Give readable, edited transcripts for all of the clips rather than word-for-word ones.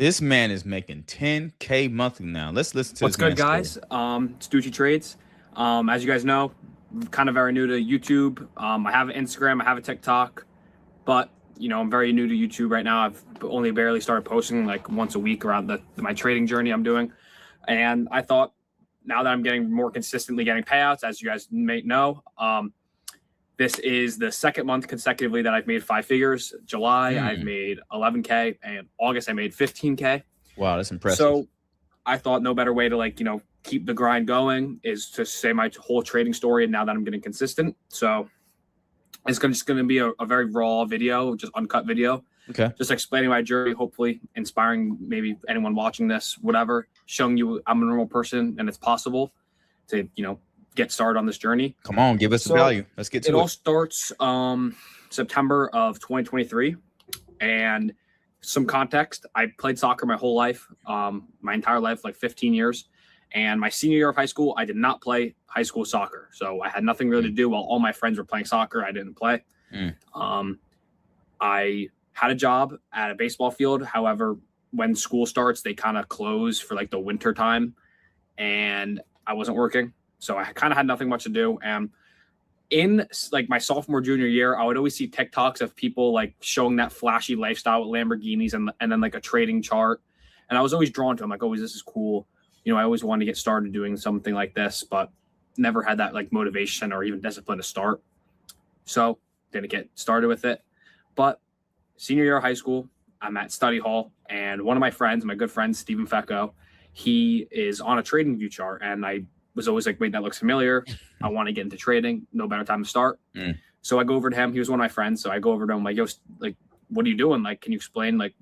This man is making 10K monthly now. Let's listen to What's this good, man's story. guys? It's Ducci Trades. As you guys know, I'm kind of very new to YouTube. I have an Instagram, I have a TikTok, but I'm very new to YouTube right now. I've only barely started posting like once a week around my trading journey I'm doing, and I thought now that I'm getting more consistently getting payouts, as you guys may know, this is the second month consecutively that I've made 5 figures. July I've made 11K, and August I made 15K. Wow, that's impressive. So I thought no better way to keep the grind going is to say my whole trading story. And now that I'm getting consistent, so it's just going to be a very raw video, just uncut video. Okay. Just explaining my journey, hopefully inspiring maybe anyone watching this, whatever, showing you I'm a normal person and it's possible to, get started on this journey. Come on, give us the value. Let's get to it. It all starts September of 2023. And some context, I played soccer my whole life, my entire life, like 15 years. And my senior year of high school, I did not play high school soccer. So I had nothing really to do while all my friends were playing soccer. I didn't play. I had a job at a baseball field. However, when school starts, they kind of close for like the winter time, and I wasn't working. So I kind of had nothing much to do. And in like my sophomore, junior year, I would always see TikToks of people like showing that flashy lifestyle with Lamborghinis and then like a trading chart. And I was always drawn to them, like, oh, this is cool. I always wanted to get started doing something like this, but never had that like motivation or even discipline to start. So didn't get started with it. But senior year of high school, I'm at study hall, and one of my friends, my good friend, Stephen Fecco, he is on a trading view chart. And I was always like, wait, that looks familiar. I want to get into trading. No better time to start. So I go over to him. He was one of my friends. So I go over to him like, yo, like, what are you doing? Like, can you explain? Like,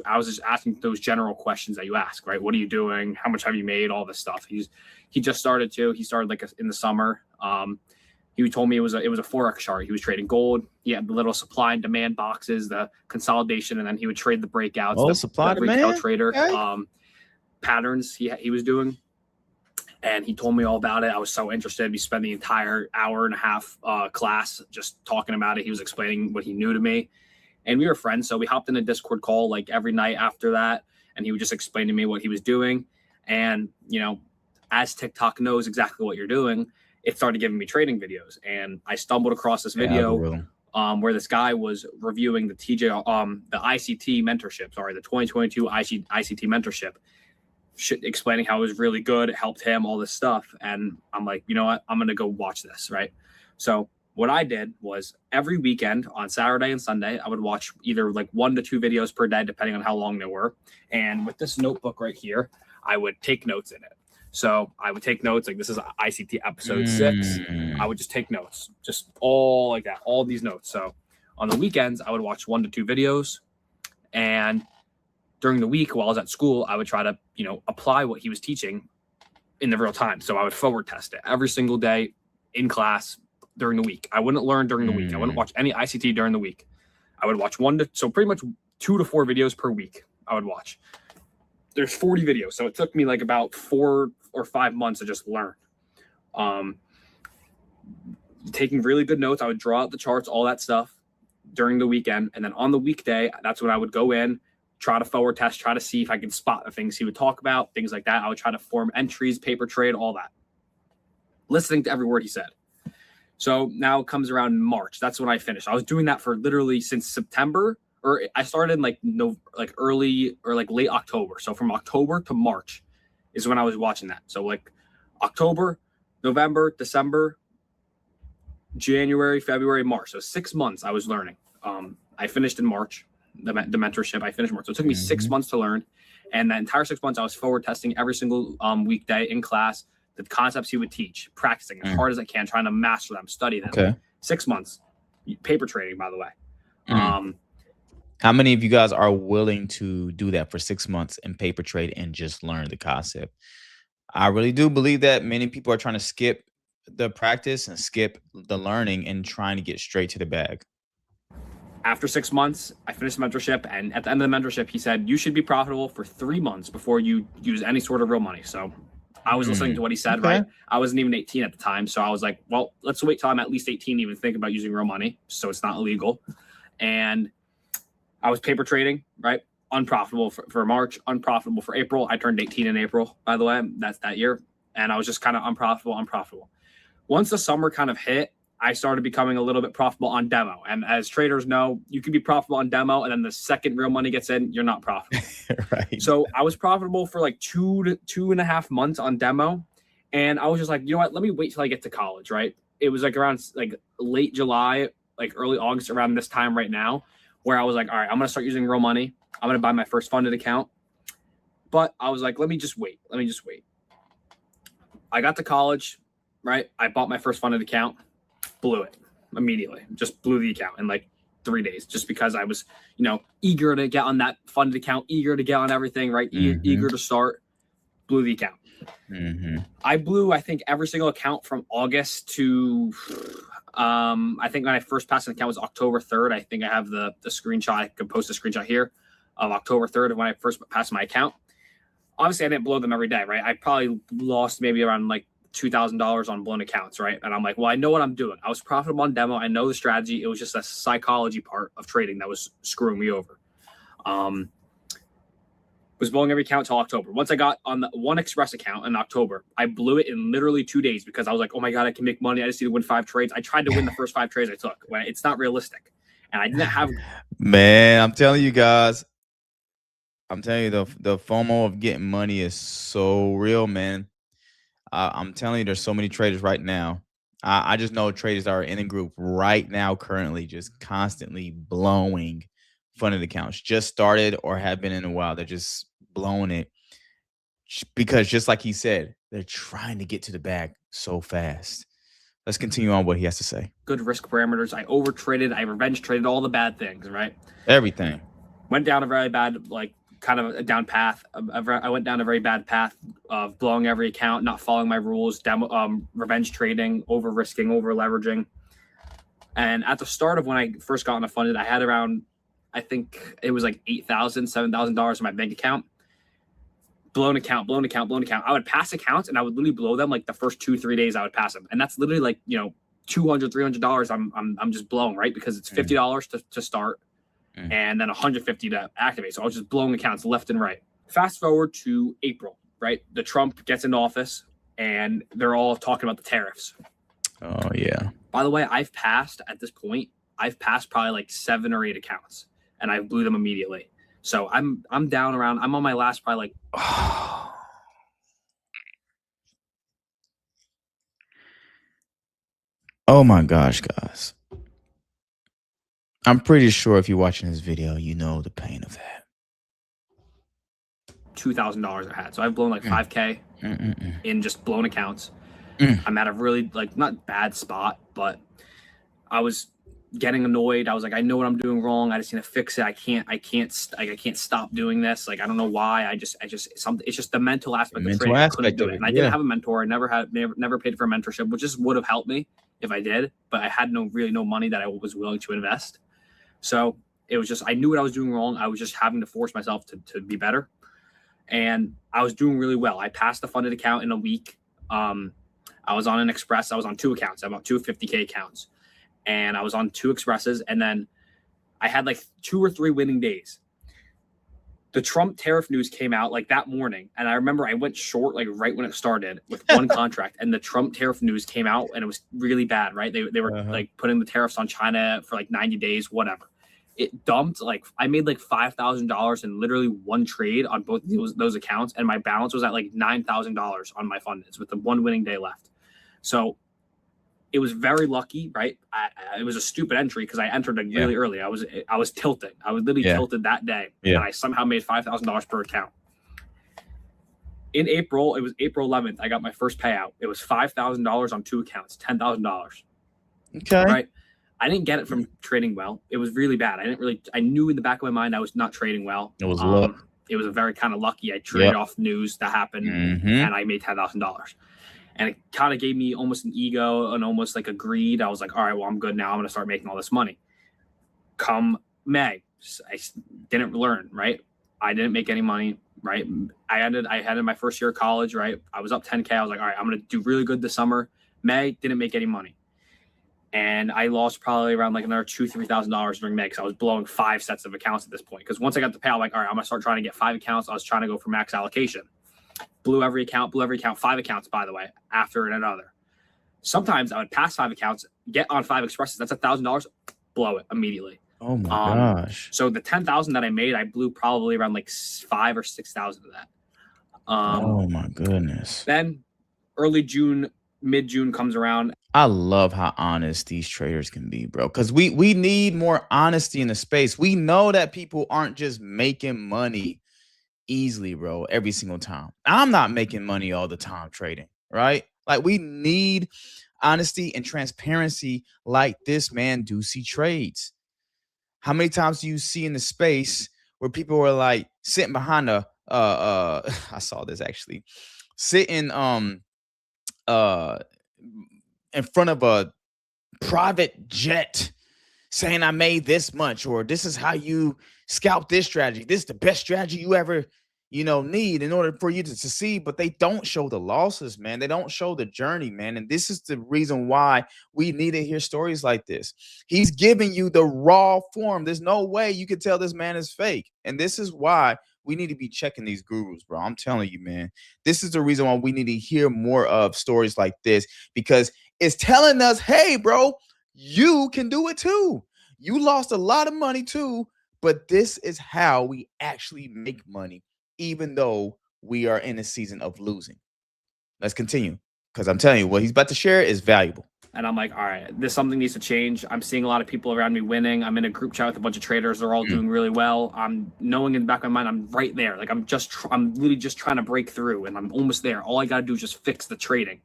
I was just asking those general questions that you ask, right? What are you doing? How much have you made? All this stuff. He just started too. He started like in the summer. He told me it was a forex chart. He was trading gold. He had the little supply and demand boxes, the consolidation, and then he would trade the breakouts. Oh, the supply retail demand trader okay. Patterns he was doing. And he told me all about it. I was so interested. We spent the entire hour and a half class just talking about it. He was explaining what he knew to me. And we were friends. So we hopped in a Discord call like every night after that. And he would just explain to me what he was doing. And, as TikTok knows exactly what you're doing, it started giving me trading videos. And I stumbled across this video where this guy was reviewing the ICT mentorship, the 2022 ICT mentorship. Explaining how it was really good, it helped him, all this stuff. And I'm like, you know what, I'm gonna go watch this, right? So what I did was every weekend on Saturday and Sunday, I would watch either like 1 to 2 videos per day, depending on how long they were. And with this notebook right here, I would take notes in it. So I would take notes, like this is ICT episode 6. I would just take notes, just all like that, all these notes. So on the weekends, I would watch 1 to 2 videos, and during the week while I was at school, I would try to, apply what he was teaching in the real time. So I would forward test it every single day in class during the week. I wouldn't learn during the week. I wouldn't watch any ICT during the week. I would watch so pretty much 2 to 4 videos per week I would watch. There's 40 videos. So it took me like about 4 or 5 months to just learn. Taking really good notes. I would draw out the charts, all that stuff during the weekend. And then on the weekday, that's when I would go in, try to forward test, try to see if I could spot the things he would talk about, things like that. I would try to form entries, paper trade, all that. Listening to every word he said. So now it comes around March. That's when I finished. I was doing that for literally since September, or I started in early or like late October. So from October to March is when I was watching that. So like October, November, December, January, February, March. So 6 months I was learning. I finished in March. The mentorship I finished March. So it took me 6 months to learn. And that entire 6 months I was forward testing every single weekday in class, the concepts he would teach, practicing as hard as I can, trying to master them, study them. Okay. 6 months. Paper trading, by the way. How many of you guys are willing to do that for 6 months and paper trade and just learn the concept? I really do believe that many people are trying to skip the practice and skip the learning and trying to get straight to the bag. After 6 months, I finished the mentorship, and at the end of the mentorship, he said, you should be profitable for 3 months before you use any sort of real money. So I was listening to what he said, right? I wasn't even 18 at the time. So I was like, well, let's wait till I'm at least 18 to even think about using real money, so it's not illegal. And I was paper trading, right? unprofitable for March, unprofitable for April. I turned 18 in April, by the way. That's that year. And I was just kind of unprofitable. Once the summer kind of hit, I started becoming a little bit profitable on demo. And as traders know, you can be profitable on demo, and then the second real money gets in, you're not profitable. Right. So I was profitable for like 2.5 months on demo. And I was just like, you know what? Let me wait till I get to college, right? It was like around like late July, like early August, around this time right now, where I was like, all right, I'm going to start using real money. I'm going to buy my first funded account. But I was like, let me just wait. I got to college, right? I bought my first funded account, blew it immediately, just blew the account in like 3 days, just because I was, eager to get on that funded account, eager to get on everything, right? Eager to start, blew the account. I blew, I think, every single account from August to, I think when I first passed an account was October 3rd. I think I have the screenshot. I could post a screenshot here of October 3rd of when I first passed my account. Obviously, I didn't blow them every day, right? I probably lost maybe around like $2,000 on blown accounts, right? And I'm like, well, I know what I'm doing. I was profitable on demo. I know the strategy. It was just a psychology part of trading that was screwing me over. Was blowing every account till October. Once I got on the one Express account in October, I blew it in literally 2 days because I was like, oh my God, I can make money. I just need to win 5 trades. I tried to win the first 5 trades I took. Well, it's not realistic. And I didn't have... Man, I'm telling you guys, the FOMO of getting money is so real, man. I'm telling you, there's so many traders right now. I just know traders that are in a group right now, currently, just constantly blowing funded accounts. Just started or have been in a while. They're just blowing it because, just like he said, they're trying to get to the bag so fast. Let's continue on what he has to say. Good risk parameters. I over traded. I revenge traded all the bad things, right? Everything. Went down a very bad, like, kind of a down path. I went down a very bad path of blowing every account, not following my rules, revenge trading, over risking, over leveraging. And at the start of when I first got funded, I had around, I think it was like $8,000, $7,000 in my bank account. Blown account. I would pass accounts and I would literally blow them like the first 2-3 days I would pass them. And that's literally like, $200, $300 I'm just blowing, right? Because it's $50 to start. And then $150 to activate. So I was just blowing accounts left and right. Fast forward to April, right? The Trump gets into office and they're all talking about the tariffs. Oh, yeah. By the way, at this point, I've passed probably like 7 or 8 accounts and I blew them immediately. So I'm down around, I'm on my last probably like... Oh my gosh, guys. I'm pretty sure if you're watching this video, you know the pain of that. $2,000 I had. So I've blown like 5K in just blown accounts. I'm at a really, like, not bad spot, but I was getting annoyed. I was like, I know what I'm doing wrong. I just need to fix it. I can't stop doing this. Like, I don't know why. It's just the mental aspect of trading. I couldn't do it. And I didn't have a mentor. I never paid for a mentorship, which just would have helped me if I did, but I had no money that I was willing to invest. So it was just, I knew what I was doing wrong. I was just having to force myself to be better. And I was doing really well. I passed the funded account in a week. I was on an Express. I was on 2 accounts. I have 2 50K accounts. And I was on 2 Expresses. And then I had like 2 or 3 winning days. The Trump tariff news came out like that morning. And I remember I went short like right when it started with one contract. And the Trump tariff news came out and it was really bad, right? They were like putting the tariffs on China for like 90 days, whatever. It dumped, like, I made like $5,000 in literally one trade on both those accounts. And my balance was at like $9,000 on my fundeds with the 1 winning day left. So it was very lucky, right? It was a stupid entry because I entered like really early. I was tilting. I was literally tilted that day. And I somehow made $5,000 per account. In April, it was April 11th, I got my first payout. It was $5,000 on 2 accounts, $10,000. Okay. Right? I didn't get it from trading well. It was really bad. I knew in the back of my mind I was not trading well. It was luck. It was a very kind of lucky. I traded off news that happened and I made $10,000. And it kind of gave me almost an ego and almost like a greed. I was like, all right, well, I'm good now. I'm going to start making all this money. Come May, I didn't learn, right? I didn't make any money, right? I had my first year of college, right? I was up 10K. I was like, all right, I'm going to do really good this summer. May, didn't make any money. and I lost probably around like another $2,000-3,000 during May because I was blowing 5 sets of accounts at this point. Because once I got the payout, I'm like, all right, I'm gonna start trying to get 5 accounts. I was trying to go for max allocation. Blew every account, 5 accounts, by the way, after another. Sometimes I would pass 5 accounts, get on 5 expresses. That's $1,000, blow it immediately. Oh my gosh! So the 10,000 that I made, I blew probably around like 5 or 6,000 of that. Oh my goodness! Then early June, mid June comes around. I love how honest these traders can be, bro. Because we need more honesty in the space. We know that people aren't just making money easily, bro, every single time. I'm not making money all the time trading, right? Like we need honesty and transparency like this man Ducci trades. How many times do you see in the space where people are like sitting behind a I saw this actually, sitting in front of a private jet saying I made this much, or this is how you scalp this strategy. This is the best strategy you ever, need in order for you to succeed. But they don't show the losses, man. They don't show the journey, man. And this is the reason why we need to hear stories like this. He's giving you the raw form. There's no way you can tell this man is fake. And this is why we need to be checking these gurus, bro. I'm telling you, man. This is the reason why we need to hear more of stories like this, because it's telling us, hey, bro, you can do it too. You lost a lot of money too, but this is how we actually make money, even though we are in a season of losing. Let's continue, because I'm telling you, what he's about to share is valuable. And I'm like, all right, this something needs to change. I'm seeing a lot of people around me winning. I'm in a group chat with a bunch of traders. They're all doing really well. I'm knowing in the back of my mind, I'm right there. Like I'm literally just trying to break through, and I'm almost there. All I got to do is just fix the trading.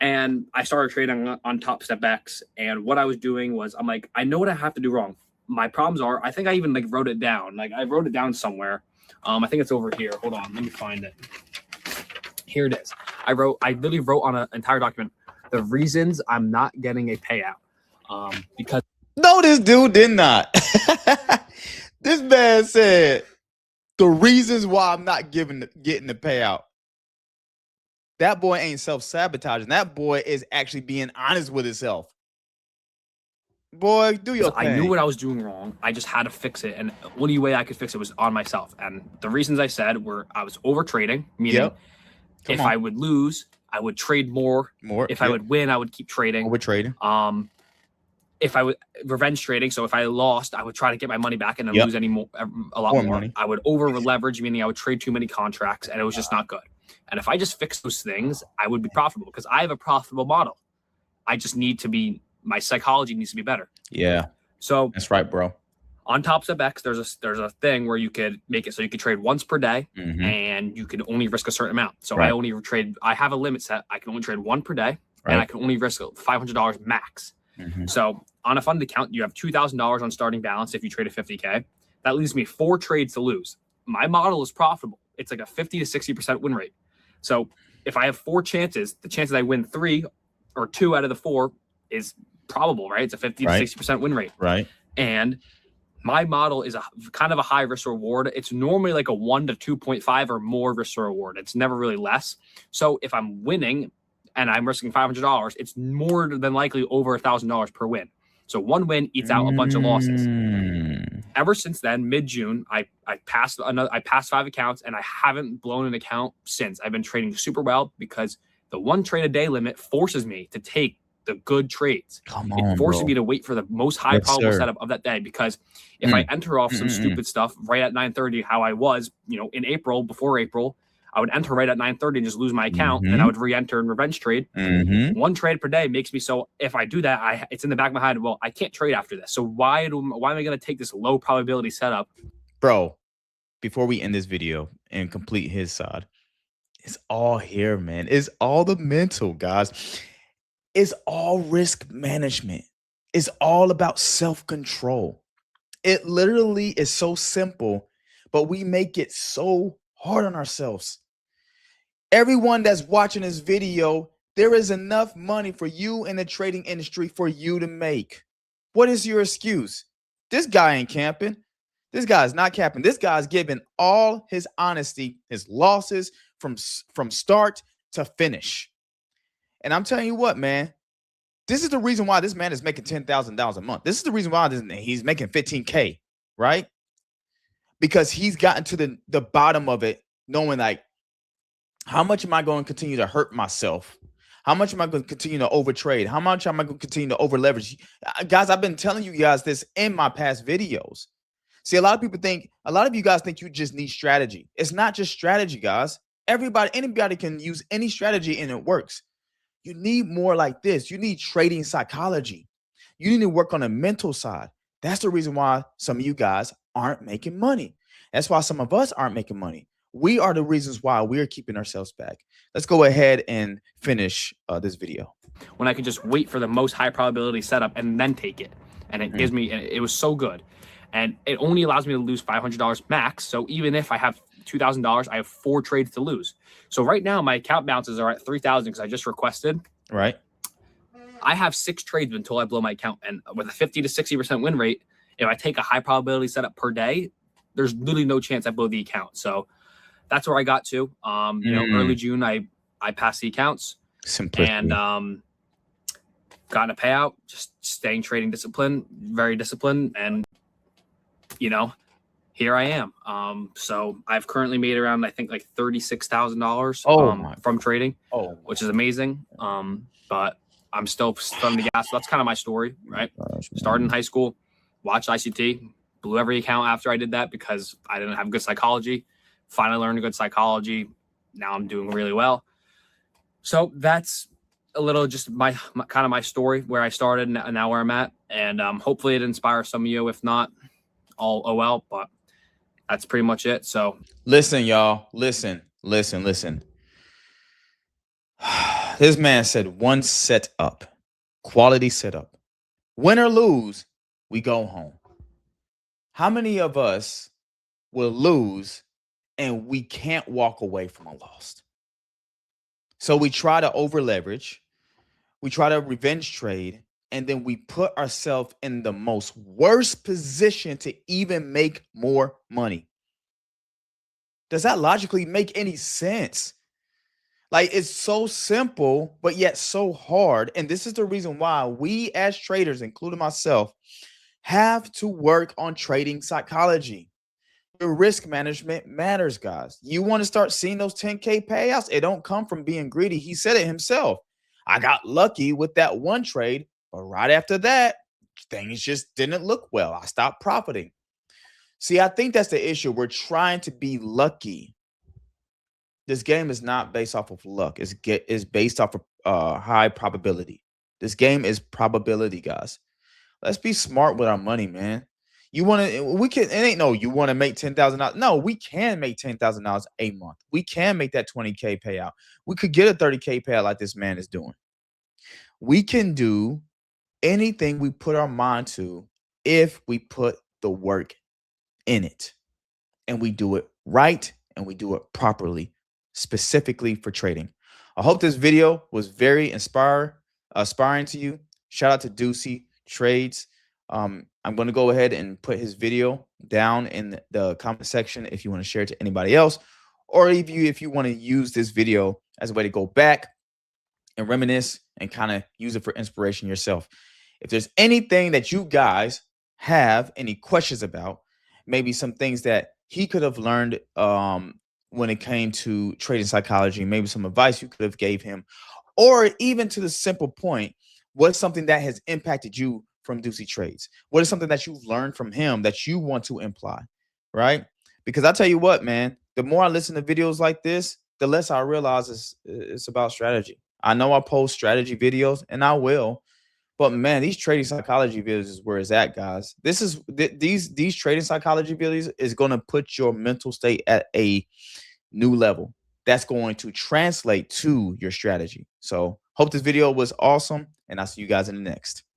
And I started trading on Top Step X. And what I was doing was, I'm like, I know what I have to do wrong. My problems are, I think I even like wrote it down. Like I wrote it down somewhere. I think it's over here. Hold on, let me find it. Here it is. I literally wrote on an entire document the reasons I'm not getting a payout. Because no, this dude did not. This man said the reasons why I'm not getting the payout. That boy ain't self-sabotaging. That boy is actually being honest with himself. Boy, do your thing. I knew what I was doing wrong. I just had to fix it. And the only way I could fix it was on myself. And the reasons I said were I was over trading, meaning if I would lose, I would trade more. If I would win, I would keep trading. Over trading. If I would revenge trading, so if I lost, I would try to get my money back and then lose a lot more. Money. I would over leverage, meaning I would trade too many contracts, and it was just not good. And if I just fix those things, I would be profitable because I have a profitable model. I just need to be, my psychology needs to be better. Yeah. So that's right, bro. On Top Step X, there's a thing where you could make it so you could trade once per day, and you could only risk a certain amount. So I have a limit set. I can only trade one per day, and I can only risk $500 max. So on a funded account, you have $2,000 on starting balance if you trade a 50K. That leaves me 4 trades to lose. My model is profitable. It's like a 50 to 60% win rate. So if I have 4 chances, the chances I win 3 or 2 out of the 4 is probable, right? It's a 50 to 60% win rate. Right. And my model is a kind of a high risk reward. It's normally like a 1 to 2.5 or more risk reward. It's never really less. So if I'm winning and I'm risking $500, it's more than likely over $1,000 per win. So one win eats out a bunch of losses. Ever since then, mid-June, I passed 5 accounts, and I haven't blown an account since. I've been trading super well because the 1 trade a day limit forces me to take the good trades. It forces me to wait for the most high probable setup of that day, because if I enter off some stupid stuff right at 9:30, how I was, in April, before April, I would enter right at 9:30 and just lose my account, and I would re-enter and revenge trade. 1 trade per day makes me so. If I do that, it's in the back of my head. Well, I can't trade after this. So why am I going to take this low probability setup, bro? Before we end this video and complete his side, it's all here, man. It's all the mental, guys. It's all risk management. It's all about self-control. It literally is so simple, but we make it so hard on ourselves. Everyone that's watching this video, there is enough money for you in the trading industry for you to make. What is your excuse? This guy ain't camping. This guy is not capping. This guy's giving all his honesty, his losses from start to finish. And I'm telling you what, man, This is the reason why this man is making $10,000 a month. This is the reason why he's making 15K, right? Because he's gotten to the bottom of it, knowing like, how much am I going to continue to hurt myself? How much am I going to continue to overtrade? How much am I going to continue to over leverage? Guys, I've been telling you guys this in my past videos. See, a lot of you guys think you just need strategy. It's not just strategy, guys. Anybody can use any strategy and it works. You need more like this. You need trading psychology. You need to work on the mental side. That's the reason why some of you guys aren't making money. That's why some of us aren't making money. We are the reasons why we're keeping ourselves back. Let's go ahead and finish this video. When I could just wait for the most high probability setup and then take it. And it gives me, it was so good. And it only allows me to lose $500 max. So even if I have $2,000, I have 4 trades to lose. So right now my account balances are at 3,000 because I just requested. Right. I have 6 trades until I blow my account. And with a 50 to 60% win rate, if I take a high probability setup per day, there's literally no chance I blow the account. So that's where I got to. Early June, I passed the accounts. Simplicity. And got a payout, just staying trading discipline, very disciplined. And, here I am. So I've currently made around, I think, like $36,000 from trading, which is amazing. But I'm still on the gas. So that's kind of my story, right? Started in high school, watched ICT, blew every account after I did that because I didn't have good psychology. Finally learned good psychology. Now I'm doing really well. So that's a little just my kind of my story, where I started and now where I'm at. And hopefully it inspires some of you. If not, oh well. But that's pretty much it. So listen, y'all. Listen. This man said one setup, quality setup. Win or lose, we go home. How many of us will lose and we can't walk away from a loss? So we try to over leverage, we try to revenge trade, and then we put ourselves in the most worst position to even make more money. Does that logically make any sense? Like, it's so simple, but yet so hard. And this is the reason why we as traders, including myself, have to work on trading psychology. Your risk management matters, guys. You want to start seeing those 10K payouts? It don't come from being greedy. He said it himself. I got lucky with that one trade, but right after that, things just didn't look well. I stopped profiting. See, I think that's the issue. We're trying to be lucky. This game is not based off of luck. It's based off of high probability. This game is probability, guys. Let's be smart with our money, man. You want to, it ain't no, you want to make $10,000. No, we can make $10,000 a month. We can make that 20K payout. We could get a 30K payout like this man is doing. We can do anything we put our mind to if we put the work in it and we do it right and we do it properly, specifically for trading. I hope this video was very inspiring to you. Shout out to Ducci Trades. I'm going to go ahead and put his video down in the comment section if you want to share it to anybody else, or if you want to use this video as a way to go back and reminisce and kind of use it for inspiration yourself. If there's anything that you guys have any questions about, maybe some things that he could have learned when it came to trading psychology, maybe some advice you could have gave him, or even to the simple point, what's something that has impacted you from Ducci Trades? What is something that you've learned from him that you want to imply, right? Because I tell you what, man, the more I listen to videos like this, the less I realize it's about strategy. I know I post strategy videos, and I will, but man, these trading psychology videos is where it's at, guys. These trading psychology videos is going to put your mental state at a new level. That's going to translate to your strategy. So hope this video was awesome, and I'll see you guys in the next.